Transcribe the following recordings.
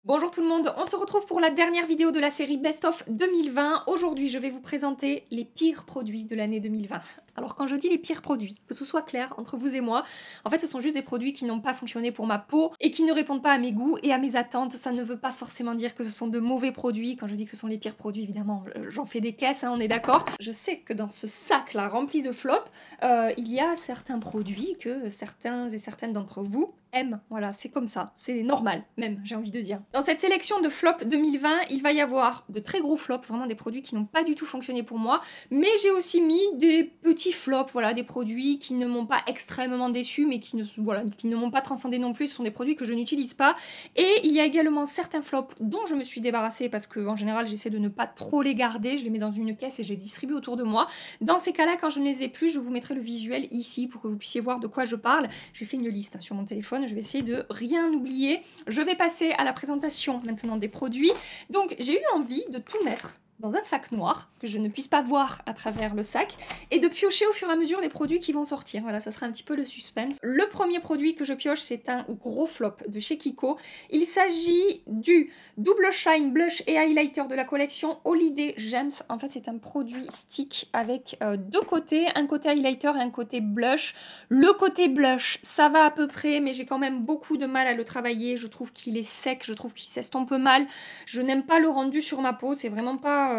Bonjour tout le monde, on se retrouve pour la dernière vidéo de la série Best of 2020. Aujourd'hui, je vais vous présenter les pires produits de l'année 2020. Alors quand je dis les pires produits, que ce soit clair entre vous et moi, en fait ce sont juste des produits qui n'ont pas fonctionné pour ma peau et qui ne répondent pas à mes goûts et à mes attentes. Ça ne veut pas forcément dire que ce sont de mauvais produits. Quand je dis que ce sont les pires produits, évidemment, j'en fais des caisses, hein, on est d'accord. Je sais que dans ce sac-là rempli de flops, il y a certains produits que certains et certaines d'entre vous aiment. Voilà, c'est comme ça, c'est normal même, j'ai envie de dire. Dans cette sélection de flops 2020, il va y avoir de très gros flops, vraiment des produits qui n'ont pas du tout fonctionné pour moi, mais j'ai aussi mis des petits flops, voilà, des produits qui ne m'ont pas extrêmement déçu, mais qui ne m'ont pas transcendé non plus. Ce sont des produits que je n'utilise pas. Et il y a également certains flops dont je me suis débarrassée parce que en général j'essaie de ne pas trop les garder, je les mets dans une caisse et je les distribue autour de moi. Dans ces cas-là, quand je ne les ai plus, je vous mettrai le visuel ici pour que vous puissiez voir de quoi je parle. J'ai fait une liste sur mon téléphone, je vais essayer de rien oublier. Je vais passer à la présentation maintenant des produits. Donc j'ai eu envie de tout mettre dans un sac noir, que je ne puisse pas voir à travers le sac, et de piocher au fur et à mesure les produits qui vont sortir. Voilà, ça sera un petit peu le suspense. Le premier produit que je pioche, c'est un gros flop de chez Kiko. Il s'agit du Double Shine Blush et Highlighter de la collection Holiday Gems. En fait, c'est un produit stick avec deux côtés, un côté highlighter et un côté blush. Le côté blush, ça va à peu près, mais j'ai quand même beaucoup de mal à le travailler. Je trouve qu'il est sec, je trouve qu'il s'estompe mal. Je n'aime pas le rendu sur ma peau, c'est vraiment pas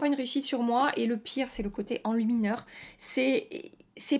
une réussite sur moi. Et le pire, c'est le côté enlumineur. C'est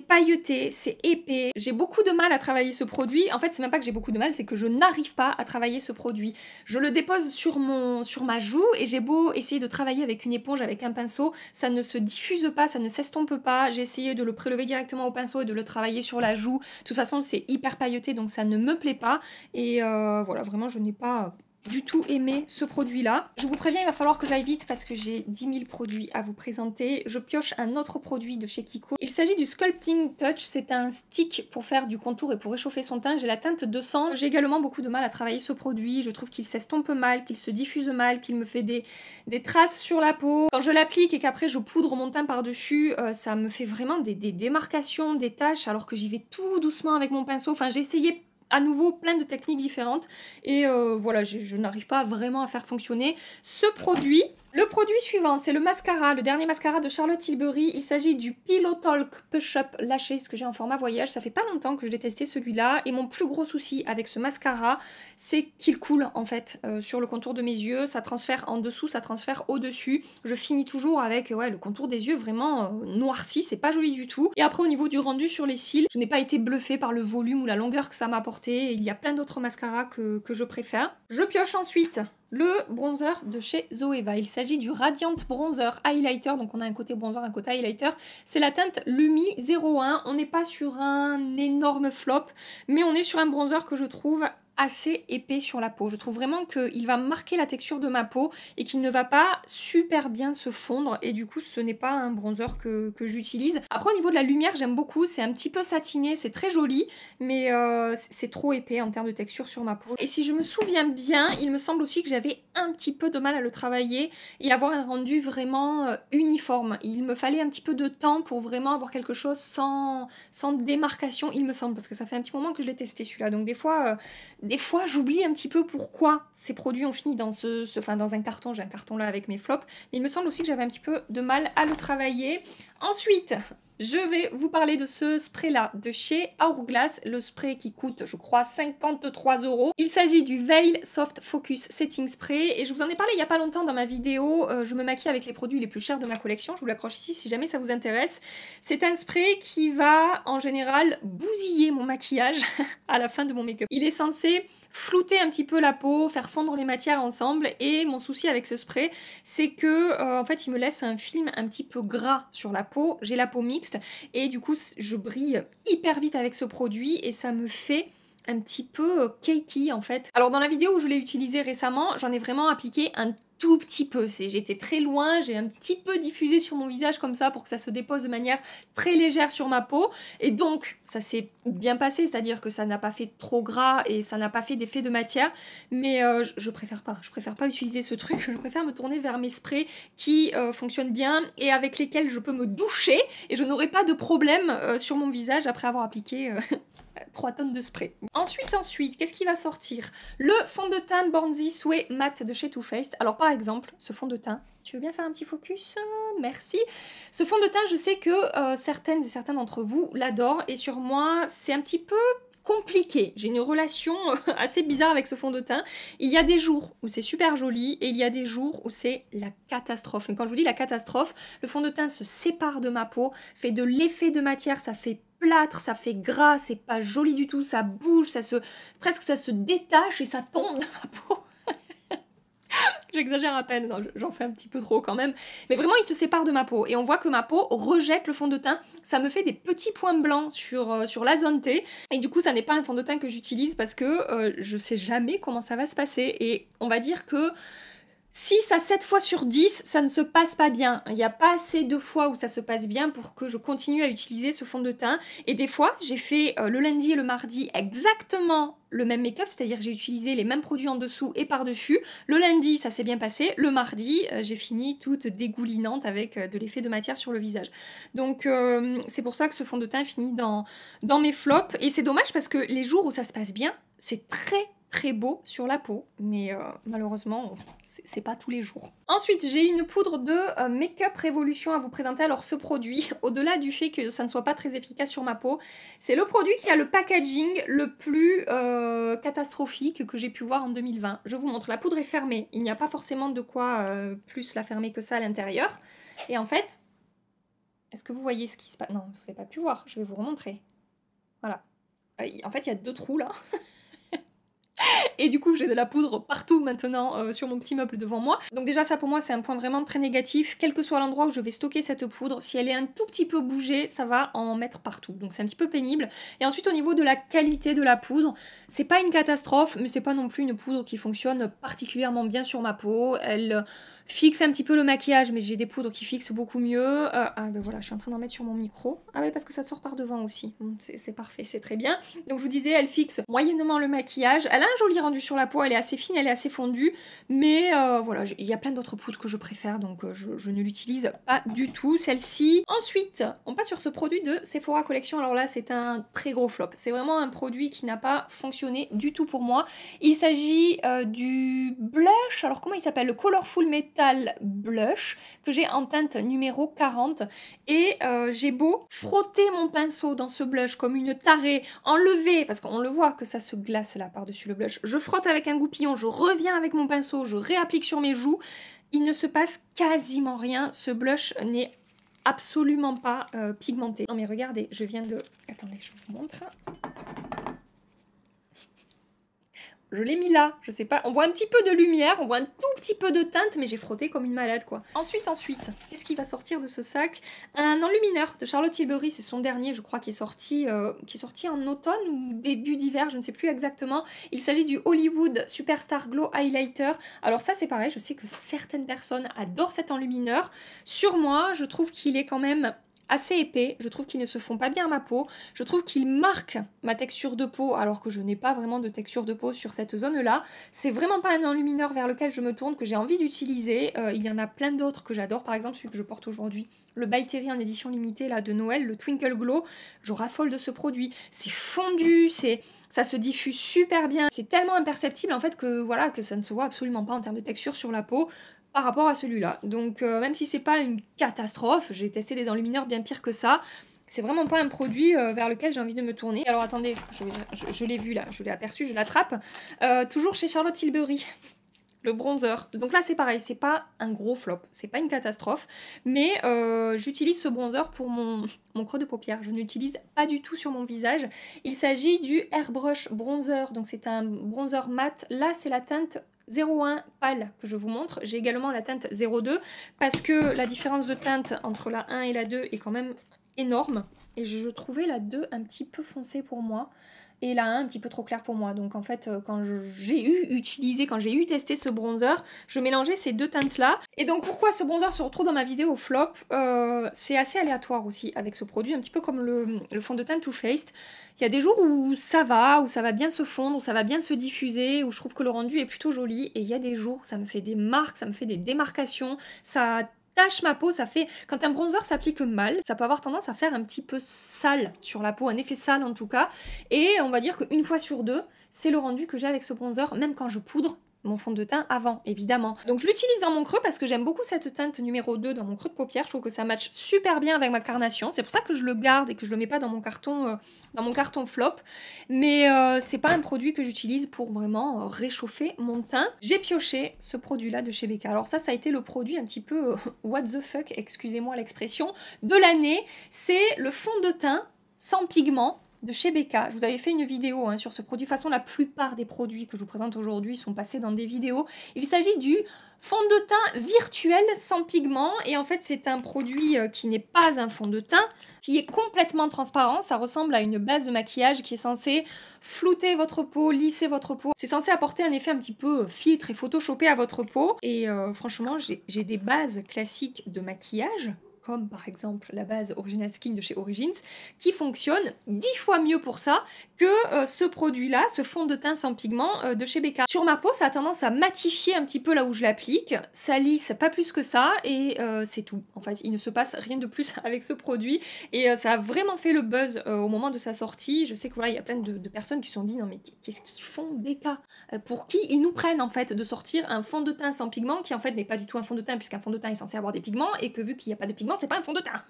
pailleté, c'est épais. J'ai beaucoup de mal à travailler ce produit. En fait, c'est même pas que j'ai beaucoup de mal, c'est que je n'arrive pas à travailler ce produit. Je le dépose sur ma joue et j'ai beau essayer de travailler avec une éponge, avec un pinceau, ça ne se diffuse pas, ça ne s'estompe pas. J'ai essayé de le prélever directement au pinceau et de le travailler sur la joue. De toute façon, c'est hyper pailleté, donc ça ne me plaît pas. Et voilà, vraiment, je n'ai pas du tout aimé ce produit là. Je vous préviens, il va falloir que j'aille vite parce que j'ai 10 000 produits à vous présenter. Je pioche un autre produit de chez Kiko. Il s'agit du Sculpting Touch, c'est un stick pour faire du contour et pour réchauffer son teint. J'ai la teinte 200. J'ai également beaucoup de mal à travailler ce produit. Je trouve qu'il s'estompe mal, qu'il se diffuse mal, qu'il me fait des traces sur la peau. Quand je l'applique et qu'après je poudre mon teint par-dessus, ça me fait vraiment des démarcations, des taches alors que j'y vais tout doucement avec mon pinceau. Enfin, j'ai essayé à nouveau plein de techniques différentes et voilà, je n'arrive pas vraiment à faire fonctionner ce produit. Le produit suivant, c'est le mascara, le dernier mascara de Charlotte Tilbury. Il s'agit du Pillow Talk Push-Up Laché, ce que j'ai en format voyage. Ça fait pas longtemps que je l'ai testé celui-là et mon plus gros souci avec ce mascara, c'est qu'il coule en fait sur le contour de mes yeux. Ça transfère en dessous, ça transfère au-dessus. Je finis toujours avec le contour des yeux vraiment noirci, c'est pas joli du tout. Et après au niveau du rendu sur les cils, je n'ai pas été bluffée par le volume ou la longueur que ça m'a apporté. Il y a plein d'autres mascaras que je préfère. Je pioche ensuite le bronzer de chez Zoeva. Il s'agit du Radiant Bronzer Highlighter. Donc on a un côté bronzer, un côté highlighter. C'est la teinte Lumi 01. On n'est pas sur un énorme flop, mais on est sur un bronzer que je trouve assez épais sur la peau. Je trouve vraiment qu'il va marquer la texture de ma peau et qu'il ne va pas super bien se fondre et du coup ce n'est pas un bronzer que j'utilise. Après au niveau de la lumière j'aime beaucoup, c'est un petit peu satiné, c'est très joli mais c'est trop épais en termes de texture sur ma peau. Et si je me souviens bien, il me semble aussi que j'avais un petit peu de mal à le travailler et avoir un rendu vraiment uniforme. Il me fallait un petit peu de temps pour vraiment avoir quelque chose sans démarcation, il me semble, parce que ça fait un petit moment que je l'ai testé celui-là, donc des fois, j'oublie un petit peu pourquoi ces produits ont fini dans dans un carton. J'ai un carton là avec mes flops. Mais il me semble aussi que j'avais un petit peu de mal à le travailler. Ensuite, je vais vous parler de ce spray-là de chez Hourglass. Le spray qui coûte, je crois, 53 €. Il s'agit du Veil Soft Focus Setting Spray. Et je vous en ai parlé il n'y a pas longtemps dans ma vidéo. Je me maquille avec les produits les plus chers de ma collection. Je vous l'accroche ici si jamais ça vous intéresse. C'est un spray qui va, en général, bousiller mon maquillage à la fin de mon make-up. Il est censé flouter un petit peu la peau, faire fondre les matières ensemble et mon souci avec ce spray c'est que en fait il me laisse un film un petit peu gras sur la peau, j'ai la peau mixte et du coup je brille hyper vite avec ce produit et ça me fait un petit peu cakey en fait. Alors dans la vidéo où je l'ai utilisé récemment, j'en ai vraiment appliqué un tout petit peu. J'étais très loin, j'ai un petit peu diffusé sur mon visage comme ça pour que ça se dépose de manière très légère sur ma peau. Et donc, ça s'est bien passé, c'est-à-dire que ça n'a pas fait trop gras et ça n'a pas fait d'effet de matière. Mais je préfère pas. Je préfère pas utiliser ce truc. Je préfère me tourner vers mes sprays qui fonctionnent bien et avec lesquels je peux me doucher et je n'aurai pas de problème sur mon visage après avoir appliqué 3 tonnes de spray. Ensuite, qu'est-ce qui va sortir? Le fond de teint Born This Way Matte de chez Too Faced. Alors par exemple, ce fond de teint, tu veux bien faire un petit focus? Merci. Ce fond de teint, je sais que certaines et certains d'entre vous l'adorent et sur moi, c'est un petit peu compliqué. J'ai une relation assez bizarre avec ce fond de teint. Il y a des jours où c'est super joli et il y a des jours où c'est la catastrophe. Et quand je vous dis la catastrophe, le fond de teint se sépare de ma peau, fait de l'effet de matière, ça fait plâtre, ça fait gras, c'est pas joli du tout, ça bouge, presque ça se détache et ça tombe de ma peau. J'exagère à peine, j'en fais un petit peu trop quand même. Mais vraiment, il se sépare de ma peau. Et on voit que ma peau rejette le fond de teint. Ça me fait des petits points blancs sur la zone T. Et du coup, ça n'est pas un fond de teint que j'utilise parce que je sais jamais comment ça va se passer. Et on va dire que 6 à 7 fois sur 10, ça ne se passe pas bien. Il n'y a pas assez de fois où ça se passe bien pour que je continue à utiliser ce fond de teint. Et des fois, j'ai fait le lundi et le mardi exactement le même make-up, c'est-à-dire que j'ai utilisé les mêmes produits en dessous et par-dessus. Le lundi, ça s'est bien passé. Le mardi, j'ai fini toute dégoulinante avec de l'effet de matière sur le visage. Donc, c'est pour ça que ce fond de teint finit dans mes flops. Et c'est dommage parce que les jours où ça se passe bien, c'est très beau sur la peau, mais malheureusement, c'est pas tous les jours. Ensuite, j'ai une poudre de Make-up Révolution à vous présenter. Alors ce produit, au-delà du fait que ça ne soit pas très efficace sur ma peau, c'est le produit qui a le packaging le plus catastrophique que j'ai pu voir en 2020. Je vous montre, la poudre est fermée. Il n'y a pas forcément de quoi plus la fermer que ça à l'intérieur. Et en fait, est-ce que vous voyez ce qui se passe? Non, vous n'avez pas pu voir, je vais vous remontrer. Voilà. En fait, il y a 2 trous là. Et du coup, j'ai de la poudre partout maintenant sur mon petit meuble devant moi. Donc déjà, ça pour moi, c'est un point vraiment très négatif. Quel que soit l'endroit où je vais stocker cette poudre, si elle est un tout petit peu bougée, ça va en mettre partout. Donc c'est un petit peu pénible. Et ensuite, au niveau de la qualité de la poudre, c'est pas une catastrophe, mais c'est pas non plus une poudre qui fonctionne particulièrement bien sur ma peau. Elle fixe un petit peu le maquillage, mais j'ai des poudres qui fixent beaucoup mieux. Ah ben voilà, je suis en train d'en mettre sur mon micro. Ah ouais, parce que ça sort par devant aussi. C'est parfait, c'est très bien. Donc je vous disais, elle fixe moyennement le maquillage. Elle a un joli rendu sur la peau, elle est assez fine, elle est assez fondue. Mais voilà, il y a plein d'autres poudres que je préfère, donc je ne l'utilise pas du tout, celle-ci. Ensuite, on passe sur ce produit de Sephora Collection. Alors là, c'est un très gros flop. C'est vraiment un produit qui n'a pas fonctionné du tout pour moi. Il s'agit du blush. Alors comment il s'appelle? Le Colorful Metal Blush que j'ai en teinte numéro 40 et j'ai beau frotter mon pinceau dans ce blush comme une tarée, enlever, parce qu'on le voit que ça se glace là par-dessus le blush, je frotte avec un goupillon, je reviens avec mon pinceau, je réapplique sur mes joues, il ne se passe quasiment rien, ce blush n'est absolument pas pigmenté. Non mais regardez, je viens de... Attendez, je vous montre. Je l'ai mis là, je sais pas, on voit un petit peu de lumière, on voit un tout petit peu de teinte, mais j'ai frotté comme une malade quoi. Ensuite, qu'est-ce qui va sortir de ce sac? Un enlumineur de Charlotte Tilbury, c'est son dernier, je crois, qui est sorti en automne ou début d'hiver, je ne sais plus exactement. Il s'agit du Hollywood Superstar Glow Highlighter. Alors ça c'est pareil, je sais que certaines personnes adorent cet enlumineur. Sur moi, je trouve qu'il est quand même assez épais, je trouve qu'ils ne se font pas bien à ma peau, je trouve qu'ils marquent ma texture de peau alors que je n'ai pas vraiment de texture de peau sur cette zone là. C'est vraiment pas un enlumineur vers lequel je me tourne, que j'ai envie d'utiliser. Il y en a plein d'autres que j'adore, par exemple celui que je porte aujourd'hui, le By Terry en édition limitée là de Noël, le Twinkle Glow. Je raffole de ce produit, c'est fondu, ça se diffuse super bien, c'est tellement imperceptible en fait que voilà, que ça ne se voit absolument pas en termes de texture sur la peau par rapport à celui-là. Donc même si c'est pas une catastrophe, j'ai testé des enlumineurs bien pires que ça, c'est vraiment pas un produit vers lequel j'ai envie de me tourner. Alors attendez, je l'ai vu là, je l'ai aperçu, je l'attrape. Toujours chez Charlotte Tilbury, le bronzer. Donc là c'est pareil, c'est pas un gros flop, c'est pas une catastrophe, mais j'utilise ce bronzer pour mon creux de paupière, je ne l'utilise pas du tout sur mon visage. Il s'agit du Airbrush Bronzer, donc c'est un bronzer mat, là c'est la teinte 01 pâle que je vous montre. J'ai également la teinte 02 parce que la différence de teinte entre la 1 et la 2 est quand même énorme. Et je trouvais la 2 un petit peu foncée pour moi. et la 1 un petit peu trop claire pour moi. Donc en fait, quand j'ai eu testé ce bronzer, je mélangeais ces deux teintes-là. Et donc pourquoi ce bronzer se retrouve dans ma vidéo flop, c'est assez aléatoire aussi avec ce produit, un petit peu comme le fond de teint Too Faced. Il y a des jours où ça va bien se fondre, où ça va bien se diffuser, où je trouve que le rendu est plutôt joli, et il y a des jours où ça me fait des marques, ça me fait des démarcations, ça tâche ma peau, ça fait... Quand un bronzer s'applique mal, ça peut avoir tendance à faire un petit peu sale sur la peau, un effet sale en tout cas, et on va dire qu'une fois sur deux, c'est le rendu que j'ai avec ce bronzer, même quand je poudre mon fond de teint avant, évidemment. Donc je l'utilise dans mon creux parce que j'aime beaucoup cette teinte numéro 2 dans mon creux de paupière. Je trouve que ça match super bien avec ma carnation. C'est pour ça que je le garde et que je le mets pas dans mon carton flop. Mais c'est pas un produit que j'utilise pour vraiment réchauffer mon teint. J'ai pioché ce produit-là de chez Becca. Alors ça a été le produit un petit peu what the fuck, excusez-moi l'expression, de l'année. C'est le fond de teint sans pigment de chez Becca. Je vous avais fait une vidéo sur ce produit. De toute façon, la plupart des produits que je vous présente aujourd'hui sont passés dans des vidéos. Il s'agit du fond de teint virtuel sans pigment. Et en fait, c'est un produit qui n'est pas un fond de teint, qui est complètement transparent. Ça ressemble à une base de maquillage qui est censée flouter votre peau, lisser votre peau. C'est censé apporter un effet un petit peu filtre et photoshopé à votre peau. Et franchement, j'ai des bases classiques de maquillage, comme par exemple la base Original Skin de chez Origins, qui fonctionne 10 fois mieux pour ça que ce produit-là, ce fond de teint sans pigment de chez Becca. Sur ma peau, ça a tendance à matifier un petit peu là où je l'applique, ça lisse pas plus que ça, et c'est tout. En fait, il ne se passe rien de plus avec ce produit, et ça a vraiment fait le buzz au moment de sa sortie. Je sais que voilà, il y a plein de personnes qui se sont dit, non mais qu'est-ce qu'ils font Becca? Pour qui ils nous prennent en fait de sortir un fond de teint sans pigment, qui en fait n'est pas du tout un fond de teint, puisqu'un fond de teint est censé avoir des pigments, et que vu qu'il n'y a pas de pigments, c'est pas un fond de teint.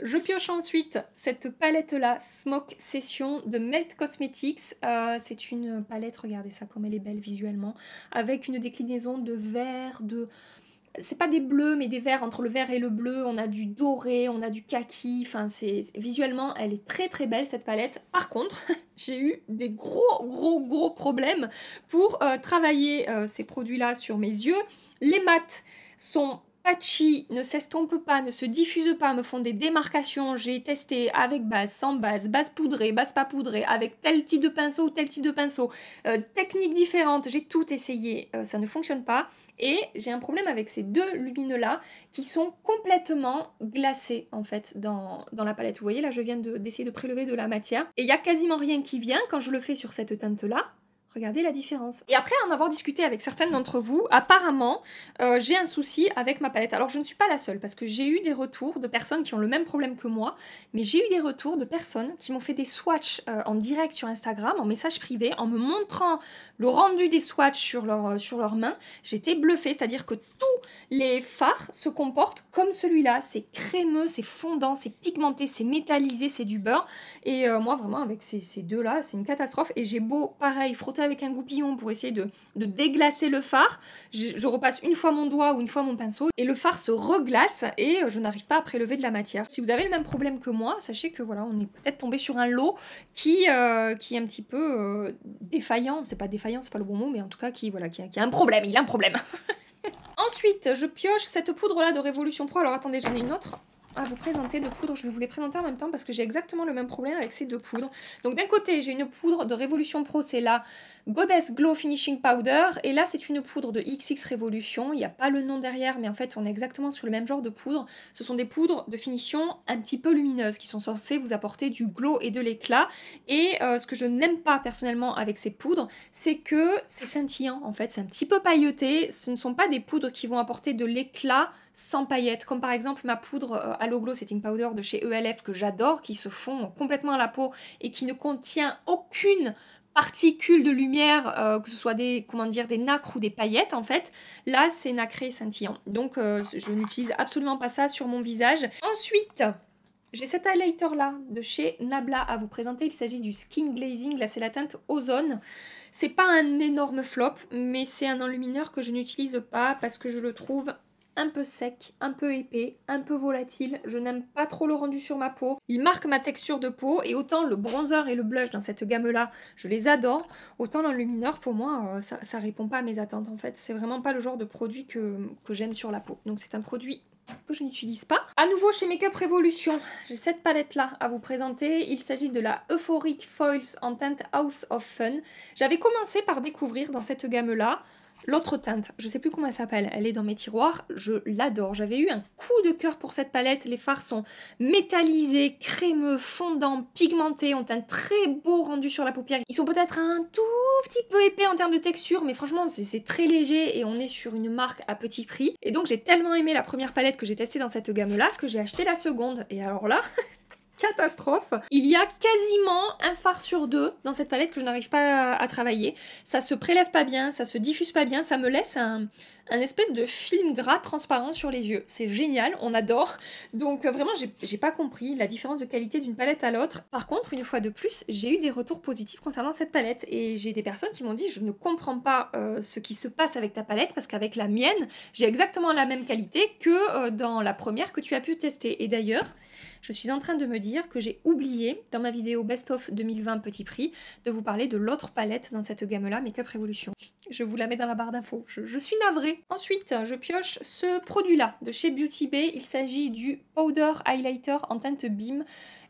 Je pioche ensuite cette palette-là, Smoke Session de Melt Cosmetics. C'est une palette, regardez ça comme elle est belle visuellement, avec une déclinaison de vert, c'est pas des bleus, mais des verts. Entre le vert et le bleu, on a du doré, on a du kaki. Enfin, visuellement, elle est très très belle cette palette. Par contre, j'ai eu des gros problèmes pour travailler ces produits-là sur mes yeux. Les mats sont patchy, ne s'estompent pas, ne se diffusent pas, me font des démarcations. J'ai testé avec base, sans base, base poudrée, base pas poudrée, avec tel type de pinceau ou tel type de pinceau, techniques différentes, j'ai tout essayé, ça ne fonctionne pas. Et j'ai un problème avec ces deux lumineux-là qui sont complètement glacés en fait dans la palette. Vous voyez là, je viens d'essayer de prélever de la matière et il n'y a quasiment rien qui vient quand je le fais sur cette teinte-là. Regardez la différence. Et après en avoir discuté avec certaines d'entre vous, apparemment, j'ai un souci avec ma palette. Alors je ne suis pas la seule, parce que j'ai eu des retours de personnes qui ont le même problème que moi, mais j'ai eu des retours de personnes qui m'ont fait des swatchs en direct sur Instagram, en message privé, en me montrant le rendu des swatchs sur leurs mains. J'étais bluffée, c'est-à-dire que tous les fards se comportent comme celui-là. C'est crémeux, c'est fondant, c'est pigmenté, c'est métallisé, c'est du beurre. Et moi vraiment avec ces deux-là, c'est une catastrophe. Et j'ai beau, pareil, frotter avec un goupillon pour essayer de déglacer le fard. Je repasse une fois mon doigt ou une fois mon pinceau et le fard se reglace et je n'arrive pas à prélever de la matière. Si vous avez le même problème que moi, sachez que voilà, on est peut-être tombé sur un lot qui est un petit peu défaillant. C'est pas défaillant, c'est pas le bon mot, mais en tout cas qui a un problème, il a un problème. Ensuite, je pioche cette poudre là de Révolution Pro. Alors attendez, j'en ai une autre à vous présenter de poudre. Je vais vous les présenter en même temps parce que j'ai exactement le même problème avec ces deux poudres. Donc d'un côté, j'ai une poudre de Révolution Pro, c'est la Goddess Glow Finishing Powder. Et là, c'est une poudre de XX Révolution. Il n'y a pas le nom derrière, mais en fait, on est exactement sur le même genre de poudre. Ce sont des poudres de finition un petit peu lumineuses qui sont censées vous apporter du glow et de l'éclat. Et ce que je n'aime pas personnellement avec ces poudres, c'est que c'est scintillant en fait. C'est un petit peu pailleté. Ce ne sont pas des poudres qui vont apporter de l'éclat sans paillettes, comme par exemple ma poudre Halo Glow Setting Powder de chez ELF que j'adore, qui se fond complètement à la peau et qui ne contient aucune particule de lumière, que ce soit des nacres ou des paillettes en fait. Là c'est nacré et scintillant, donc je n'utilise absolument pas ça sur mon visage. Ensuite, j'ai cet highlighter là de chez Nabla à vous présenter. Il s'agit du Skin Glazing, là c'est la teinte Ozone. C'est pas un énorme flop, mais c'est un enlumineur que je n'utilise pas parce que je le trouve un peu sec, un peu épais, un peu volatile. Je n'aime pas trop le rendu sur ma peau. Il marque ma texture de peau et autant le bronzer et le blush dans cette gamme-là, je les adore, autant l'enlumineur, pour moi, ça répond pas à mes attentes en fait. C'est vraiment pas le genre de produit que j'aime sur la peau. Donc c'est un produit que je n'utilise pas. À nouveau chez Makeup Revolution, j'ai cette palette-là à vous présenter. Il s'agit de la Euphoric Foils en teinte House of Fun. J'avais commencé par découvrir dans cette gamme-là l'autre teinte, je sais plus comment elle s'appelle, elle est dans mes tiroirs, je l'adore. J'avais eu un coup de cœur pour cette palette, les fards sont métallisés, crémeux, fondants, pigmentés, ont un très beau rendu sur la paupière. Ils sont peut-être un tout petit peu épais en termes de texture, mais franchement c'est très léger et on est sur une marque à petit prix. Et donc j'ai tellement aimé la première palette que j'ai testée dans cette gamme-là que j'ai acheté la seconde. Et alors là... catastrophe. Il y a quasiment un fard sur deux dans cette palette que je n'arrive pas à travailler. Ça se prélève pas bien, ça se diffuse pas bien, ça me laisse un espèce de film gras transparent sur les yeux. C'est génial, on adore. Donc vraiment, j'ai pas compris la différence de qualité d'une palette à l'autre. Par contre, une fois de plus, j'ai eu des retours positifs concernant cette palette. Et j'ai des personnes qui m'ont dit, je ne comprends pas ce qui se passe avec ta palette, parce qu'avec la mienne, j'ai exactement la même qualité que dans la première que tu as pu tester. Et d'ailleurs, je suis en train de me dire que j'ai oublié, dans ma vidéo Best of 2020 Petit Prix, de vous parler de l'autre palette dans cette gamme-là, Makeup Revolution. Je vous la mets dans la barre d'infos, je suis navrée. Ensuite, je pioche ce produit-là, de chez Beauty Bay. Il s'agit du Powder Highlighter en teinte Beam.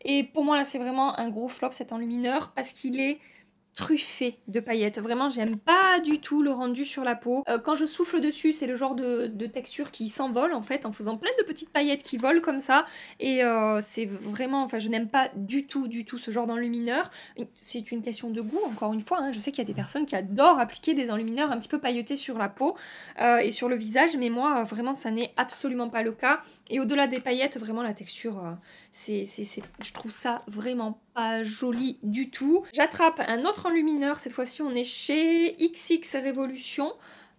Et pour moi, là, c'est vraiment un gros flop, cet enlumineur, parce qu'il est truffé de paillettes. Vraiment, j'aime pas du tout le rendu sur la peau. Quand je souffle dessus, c'est le genre de texture qui s'envole en fait, en faisant plein de petites paillettes qui volent comme ça. Et c'est vraiment, enfin, je n'aime pas du tout ce genre d'enlumineur. C'est une question de goût, encore une fois. Hein. Je sais qu'il y a des personnes qui adorent appliquer des enlumineurs un petit peu pailletés sur la peau et sur le visage, mais moi, vraiment, ça n'est absolument pas le cas. Et au-delà des paillettes, vraiment, la texture, je trouve ça vraiment pas joli du tout. J'attrape un autre enlumineur, cette fois-ci on est chez XX Revolution.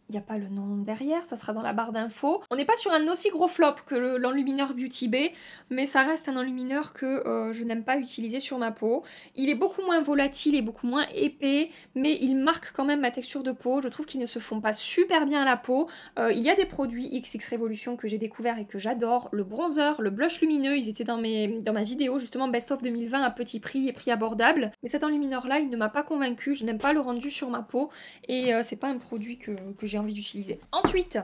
Il n'y a pas le nom derrière, ça sera dans la barre d'infos. On n'est pas sur un aussi gros flop que l'enlumineur Beauty Bay, mais ça reste un enlumineur que je n'aime pas utiliser sur ma peau. Il est beaucoup moins volatile et beaucoup moins épais, mais il marque quand même ma texture de peau. Je trouve qu'ils ne se font pas super bien à la peau. Il y a des produits XX Revolution que j'ai découvert et que j'adore. Le bronzer, le blush lumineux, ils étaient dans ma vidéo justement Best of 2020 à petit prix et prix abordable. Mais cet enlumineur là, il ne m'a pas convaincue. Je n'aime pas le rendu sur ma peau et c'est pas un produit que j'ai envie d'utiliser. Ensuite,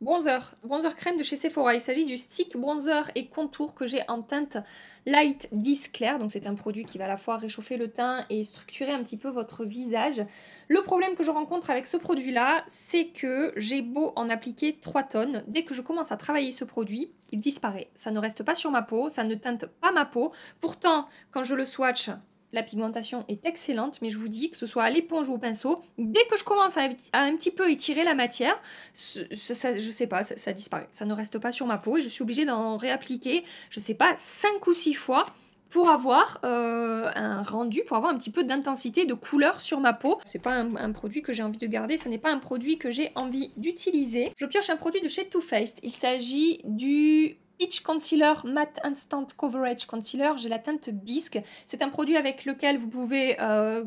bronzer crème de chez Sephora. Il s'agit du stick bronzer et contour que j'ai en teinte Light 10 clair. Donc c'est un produit qui va à la fois réchauffer le teint et structurer un petit peu votre visage. Le problème que je rencontre avec ce produit-là, c'est que j'ai beau en appliquer 3 tonnes. Dès que je commence à travailler ce produit, il disparaît. Ça ne reste pas sur ma peau, ça ne teinte pas ma peau. Pourtant, quand je le swatch, la pigmentation est excellente, mais je vous dis que ce soit à l'éponge ou au pinceau, dès que je commence à un petit peu étirer la matière, je sais pas, ça disparaît. Ça ne reste pas sur ma peau et je suis obligée d'en réappliquer, je sais pas, 5 ou 6 fois pour avoir un rendu, pour avoir un petit peu d'intensité, de couleur sur ma peau. C'est pas un produit que j'ai envie de garder, ce n'est pas un produit que j'ai envie d'utiliser. Je pioche un produit de chez Too Faced. Il s'agit du Peach Concealer Matte Instant Coverage Concealer, j'ai la teinte Bisque. C'est un produit avec lequel vous pouvez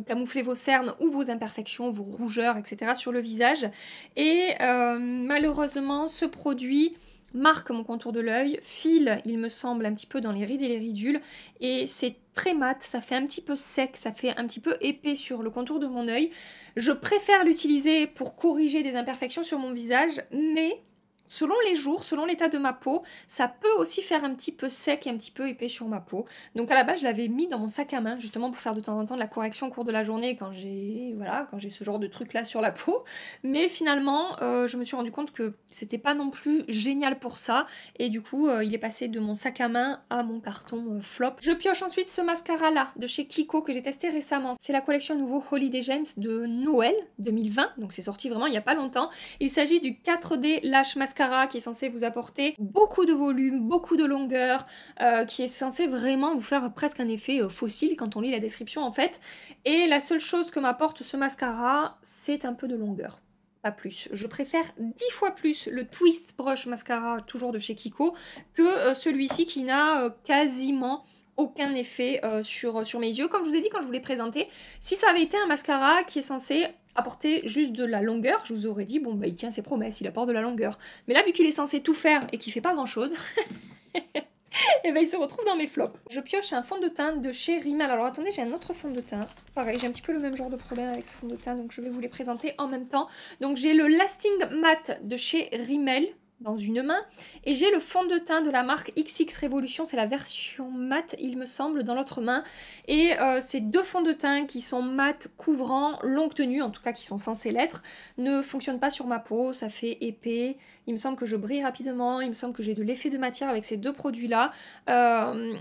camoufler vos cernes ou vos imperfections, vos rougeurs, etc. sur le visage. Et malheureusement, ce produit marque mon contour de l'œil, file, il me semble, un petit peu dans les rides et les ridules. Et c'est très mat, ça fait un petit peu sec, ça fait un petit peu épais sur le contour de mon œil. Je préfère l'utiliser pour corriger des imperfections sur mon visage, mais selon les jours, selon l'état de ma peau, ça peut aussi faire un petit peu sec et un petit peu épais sur ma peau. Donc à la base, je l'avais mis dans mon sac à main, justement pour faire de temps en temps de la correction au cours de la journée quand j'ai ce genre de truc là sur la peau. Mais finalement, je me suis rendu compte que c'était pas non plus génial pour ça. Et du coup, il est passé de mon sac à main à mon carton flop. Je pioche ensuite ce mascara là de chez Kiko que j'ai testé récemment. C'est la collection nouveau Holiday Gems de Noël 2020. Donc c'est sorti vraiment il n'y a pas longtemps. Il s'agit du 4D Lash Mascara qui est censé vous apporter beaucoup de volume, beaucoup de longueur, qui est censé vraiment vous faire presque un effet fossile quand on lit la description en fait. Et la seule chose que m'apporte ce mascara, c'est un peu de longueur. Pas plus. Je préfère 10 fois plus le Twist Brush Mascara, toujours de chez Kiko, que celui-ci qui n'a quasiment aucun effet sur mes yeux. Comme je vous ai dit quand je vous l'ai présenté, si ça avait été un mascara qui est censé apporter juste de la longueur, je vous aurais dit, bon bah il tient ses promesses, il apporte de la longueur. Mais là, vu qu'il est censé tout faire et qu'il fait pas grand chose, et ben il se retrouve dans mes flops. Je pioche un fond de teint de chez Rimmel. Alors attendez, j'ai un autre fond de teint. Pareil, j'ai un petit peu le même genre de problème avec ce fond de teint, donc je vais vous les présenter en même temps. Donc j'ai le Lasting Matte de chez Rimmel. dans une main, et j'ai le fond de teint de la marque XX Révolution, c'est la version mat il me semble, dans l'autre main, et ces deux fonds de teint qui sont mat, couvrants, longue tenue, en tout cas qui sont censés l'être, ne fonctionnent pas sur ma peau, ça fait épais, il me semble que je brille rapidement, il me semble que j'ai de l'effet de matière avec ces deux produits là,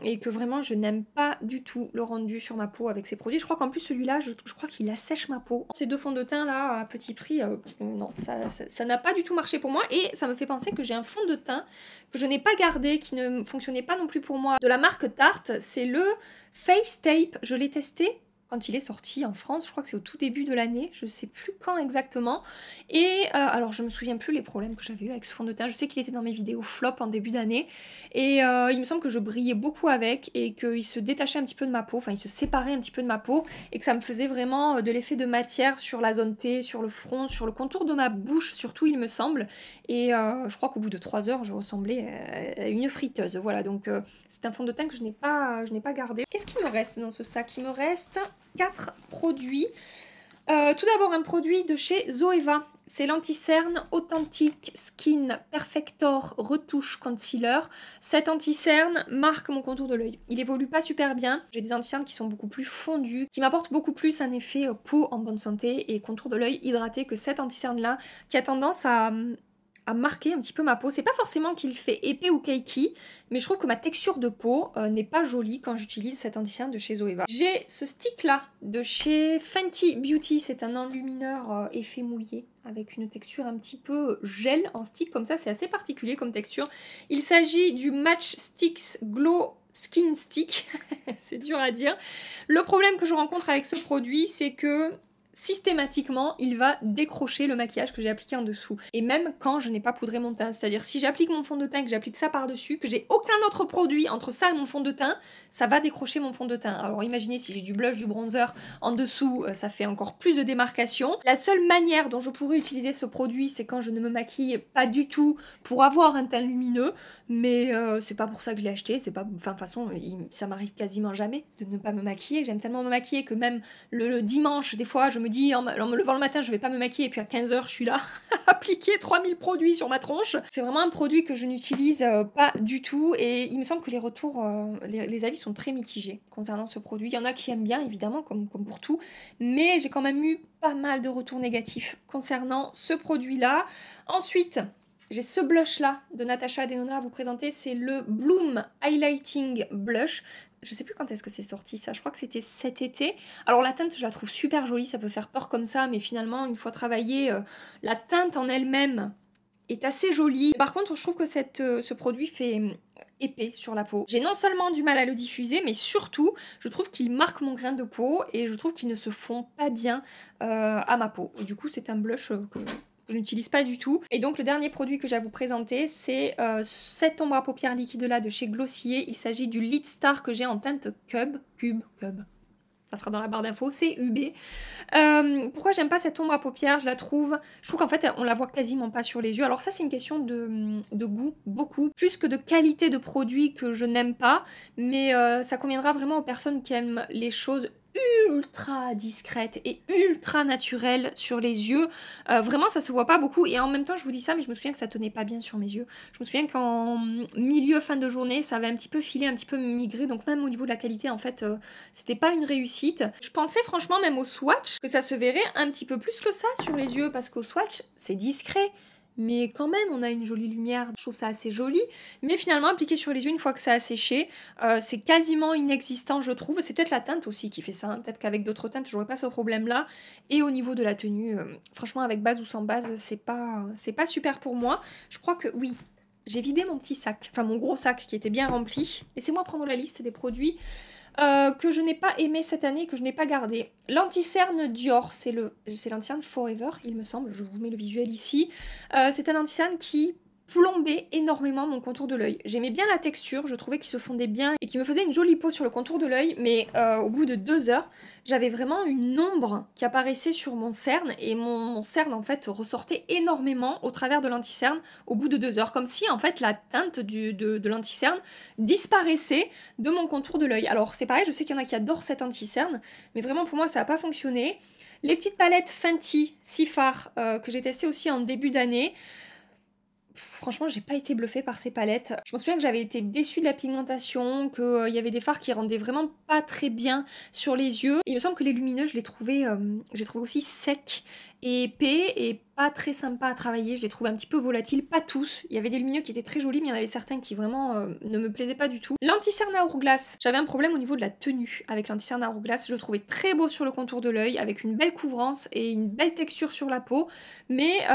et que vraiment je n'aime pas du tout le rendu sur ma peau avec ces produits. Je crois qu'en plus celui-là, je crois qu'il assèche ma peau. Ces deux fonds de teint là à petit prix, non, ça n'a pas du tout marché pour moi, et ça me fait penser que j'ai un fond de teint que je n'ai pas gardé, qui ne fonctionnait pas non plus pour moi, de la marque Tarte, c'est le Face Tape. Je l'ai testé quand il est sorti en France, je crois que c'est au tout début de l'année, je sais plus quand exactement, et alors je me souviens plus les problèmes que j'avais eu avec ce fond de teint, je sais qu'il était dans mes vidéos flop en début d'année, et il me semble que je brillais beaucoup avec, et qu'il se détachait un petit peu de ma peau, enfin il se séparait un petit peu de ma peau, et que ça me faisait vraiment de l'effet de matière sur la zone T, sur le front, sur le contour de ma bouche surtout il me semble, et je crois qu'au bout de 3 heures je ressemblais à une friteuse, voilà, donc c'est un fond de teint que je n'ai pas gardé. Qu'est-ce qui me reste dans ce sac? Il me reste 4 produits. Tout d'abord un produit de chez Zoeva, c'est l'anti-cerne Authentic Skin Perfector Retouche Concealer. Cet anti-cerne marque mon contour de l'œil. Il évolue pas super bien, j'ai des anti-cernes qui sont beaucoup plus fondus, qui m'apportent beaucoup plus un effet peau en bonne santé et contour de l'œil hydraté que cet anti-cerne là, qui a tendance à marquer un petit peu ma peau. C'est pas forcément qu'il fait épais ou cakey, mais je trouve que ma texture de peau n'est pas jolie quand j'utilise cet anti-cerne de chez Zoeva. J'ai ce stick là de chez Fenty Beauty, c'est un enlumineur effet mouillé avec une texture un petit peu gel en stick comme ça, c'est assez particulier comme texture. Il s'agit du Match Stix Glow Skin Stick, c'est dur à dire. Le problème que je rencontre avec ce produit, c'est que systématiquement, il va décrocher le maquillage que j'ai appliqué en dessous. Et même quand je n'ai pas poudré mon teint, c'est-à-dire si j'applique mon fond de teint et que j'applique ça par-dessus, que j'ai aucun autre produit entre ça et mon fond de teint, ça va décrocher mon fond de teint. Alors imaginez si j'ai du blush, du bronzer en dessous, ça fait encore plus de démarcation. La seule manière dont je pourrais utiliser ce produit, c'est quand je ne me maquille pas du tout pour avoir un teint lumineux, mais c'est pas pour ça que je l'ai acheté, c'est pas... Enfin, de toute façon, ça m'arrive quasiment jamais de ne pas me maquiller. J'aime tellement me maquiller que même le dimanche, des fois, je me dis, en me levant le matin, je vais pas me maquiller, et puis à 15 h, je suis là, à appliquer 3000 produits sur ma tronche. C'est vraiment un produit que je n'utilise pas du tout, et il me semble que les retours, les avis sont très mitigés concernant ce produit. Il y en a qui aiment bien, évidemment, comme pour tout, mais j'ai quand même eu pas mal de retours négatifs concernant ce produit-là. Ensuite, j'ai ce blush là de Natasha Denona à vous présenter, c'est le Bloom Highlighting Blush. Je sais plus quand est-ce que c'est sorti ça, je crois que c'était cet été. Alors la teinte je la trouve super jolie, ça peut faire peur comme ça, mais finalement une fois travaillée, la teinte en elle-même est assez jolie. Par contre je trouve que ce produit fait épais sur la peau. J'ai non seulement du mal à le diffuser, mais surtout je trouve qu'il marque mon grain de peau et je trouve qu'il ne se fond pas bien à ma peau. Et du coup c'est un blush que je n'utilise pas du tout. Et donc le dernier produit que j'ai à vous présenter, c'est cette ombre à paupières liquide là de chez Glossier. Il s'agit du Lit Star que j'ai en teinte Cube. Ça sera dans la barre d'infos, c'est UB. Pourquoi j'aime pas cette ombre à paupières? Je trouve qu'en fait on la voit quasiment pas sur les yeux. Alors ça c'est une question de goût, beaucoup, plus que de qualité de produit que je n'aime pas, mais ça conviendra vraiment aux personnes qui aiment les choses ultra discrète et ultra naturelle sur les yeux. Vraiment ça se voit pas beaucoup, et en même temps je vous dis ça, mais je me souviens que ça tenait pas bien sur mes yeux. Je me souviens qu'en milieu fin de journée ça avait un petit peu filé, un petit peu migré, donc même au niveau de la qualité en fait c'était pas une réussite. Je pensais franchement même au swatch que ça se verrait un petit peu plus que ça sur les yeux, parce qu'au swatch c'est discret, mais quand même on a une jolie lumière, je trouve ça assez joli, mais finalement appliqué sur les yeux une fois que ça a séché, c'est quasiment inexistant je trouve. C'est peut-être la teinte aussi qui fait ça, hein. Peut-être qu'avec d'autres teintes j'aurais pas ce problème là, et au niveau de la tenue, franchement avec base ou sans base c'est pas super pour moi. Je crois que oui, j'ai vidé mon petit sac, enfin mon gros sac qui était bien rempli. Laissez-moi prendre la liste des produits que je n'ai pas aimé cette année, que je n'ai pas gardé. L'anti-cerne Dior, c'est l'anti-cerne Forever, il me semble, je vous mets le visuel ici. C'est un anti-cerne qui plombait énormément mon contour de l'œil. J'aimais bien la texture, je trouvais qu'il se fondait bien et qu'il me faisait une jolie peau sur le contour de l'œil, mais au bout de 2 heures, j'avais vraiment une ombre qui apparaissait sur mon cerne, et mon cerne en fait ressortait énormément au travers de l'anti-cerne au bout de 2 heures, comme si en fait la teinte de l'anti-cerne disparaissait de mon contour de l'œil. Alors c'est pareil, je sais qu'il y en a qui adorent cet anti-cerne, mais vraiment pour moi ça n'a pas fonctionné. Les petites palettes Fenty Sifar que j'ai testées aussi en début d'année, franchement, j'ai pas été bluffée par ces palettes. Je me souviens que j'avais été déçue de la pigmentation, qu'il y avait des fards qui rendaient vraiment pas très bien sur les yeux. Et il me semble que les lumineux, je les trouvais aussi secs et épais et pas très sympa à travailler. Je les trouvais un petit peu volatiles, pas tous. Il y avait des lumineux qui étaient très jolis, mais il y en avait certains qui vraiment ne me plaisaient pas du tout. L'anti-cerne à Hourglass, j'avais un problème au niveau de la tenue avec l'anti-cerne à Hourglass. Je le trouvais très beau sur le contour de l'œil, avec une belle couvrance et une belle texture sur la peau, mais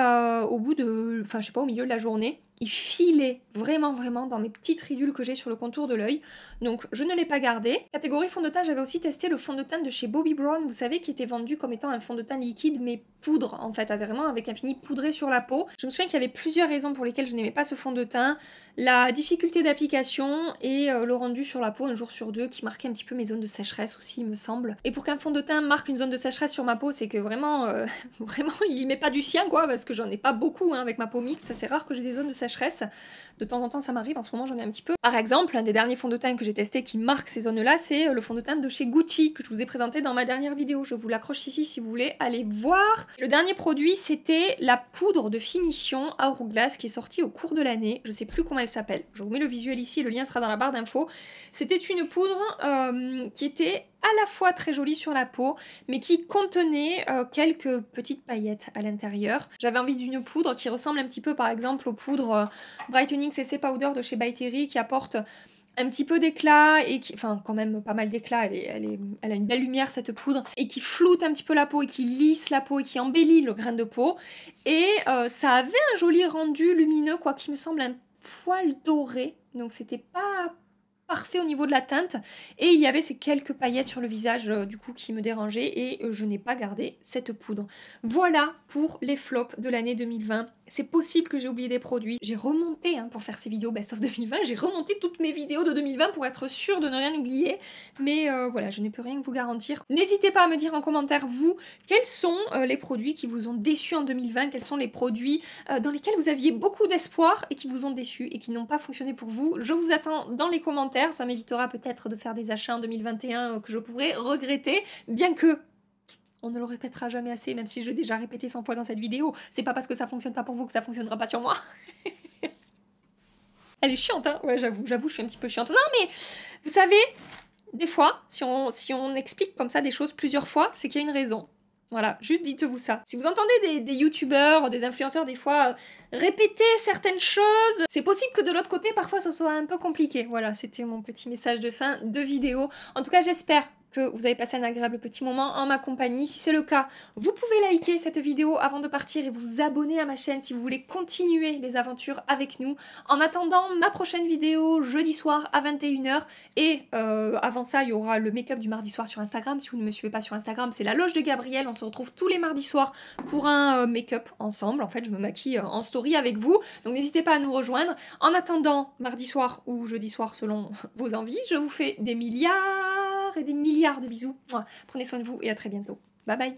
au bout de, enfin je sais pas, au milieu de la journée, il filait vraiment dans mes petites ridules que j'ai sur le contour de l'œil, donc je ne l'ai pas gardé. Catégorie fond de teint, j'avais aussi testé le fond de teint de chez Bobbi Brown, vous savez, qui était vendu comme étant un fond de teint liquide mais poudre en fait, vraiment avec un fini poudré sur la peau. Je me souviens qu'il y avait plusieurs raisons pour lesquelles je n'aimais pas ce fond de teint, la difficulté d'application et le rendu sur la peau un jour sur deux qui marquait un petit peu mes zones de sécheresse aussi, il me semble. Et pour qu'un fond de teint marque une zone de sécheresse sur ma peau, c'est que vraiment, vraiment il y met pas du sien quoi, parce que j'en ai pas beaucoup avec ma peau mixte, c'est rare que j'ai des zones de sécheresse. De temps en temps ça m'arrive, en ce moment j'en ai un petit peu. Par exemple, un des derniers fonds de teint que j'ai testé qui marque ces zones-là, c'est le fond de teint de chez Gucci que je vous ai présenté dans ma dernière vidéo. Je vous l'accroche ici si vous voulez aller voir. Le dernier produit, c'était la poudre de finition à Hourglass qui est sortie au cours de l'année. Je sais plus comment elle s'appelle. Je vous mets le visuel ici, le lien sera dans la barre d'infos. C'était une poudre qui était à la fois très jolie sur la peau, mais qui contenait quelques petites paillettes à l'intérieur. J'avais envie d'une poudre qui ressemble un petit peu par exemple aux poudres Brightening CC Powder de chez By Terry qui apporte un petit peu d'éclat et qui, enfin quand même pas mal d'éclat, elle a une belle lumière cette poudre et qui floute un petit peu la peau et qui lisse la peau et qui embellit le grain de peau et ça avait un joli rendu lumineux quoi qui me semble un poil doré, donc c'était pas parfait au niveau de la teinte et il y avait ces quelques paillettes sur le visage du coup qui me dérangeaient et je n'ai pas gardé cette poudre. Voilà pour les flops de l'année 2020. C'est possible que j'ai oublié des produits. J'ai remonté pour faire ces vidéos Best of 2020, j'ai remonté toutes mes vidéos de 2020 pour être sûre de ne rien oublier, mais voilà, je ne peux rien vous garantir. N'hésitez pas à me dire en commentaire, vous, quels sont les produits qui vous ont déçu en 2020, quels sont les produits dans lesquels vous aviez beaucoup d'espoir et qui vous ont déçu et qui n'ont pas fonctionné pour vous. Je vous attends dans les commentaires. Ça m'évitera peut-être de faire des achats en 2021 que je pourrais regretter, bien que on ne le répétera jamais assez, même si je l'ai déjà répété 100 fois dans cette vidéo. C'est pas parce que ça fonctionne pas pour vous que ça fonctionnera pas sur moi. Elle est chiante, hein. Ouais, j'avoue, je suis un petit peu chiante. Non, mais vous savez, des fois, si on explique comme ça des choses plusieurs fois, c'est qu'il y a une raison. Voilà, juste dites-vous ça. Si vous entendez des youtubeurs, des influenceurs des fois répéter certaines choses, c'est possible que de l'autre côté parfois ce soit un peu compliqué. Voilà, c'était mon petit message de fin de vidéo. En tout cas, j'espère que vous avez passé un agréable petit moment en ma compagnie. Si c'est le cas, vous pouvez liker cette vidéo avant de partir et vous abonner à ma chaîne si vous voulez continuer les aventures avec nous. En attendant ma prochaine vidéo jeudi soir à 21 h et avant ça il y aura le make-up du mardi soir sur Instagram. Si vous ne me suivez pas sur Instagram, c'est la loge de Gabrielle. On se retrouve tous les mardis soirs pour un make-up ensemble. En fait, je me maquille en story avec vous, donc n'hésitez pas à nous rejoindre. En attendant mardi soir ou jeudi soir selon vos envies, je vous fais des milliards et des milliards de bisous. Prenez soin de vous et à très bientôt. Bye bye.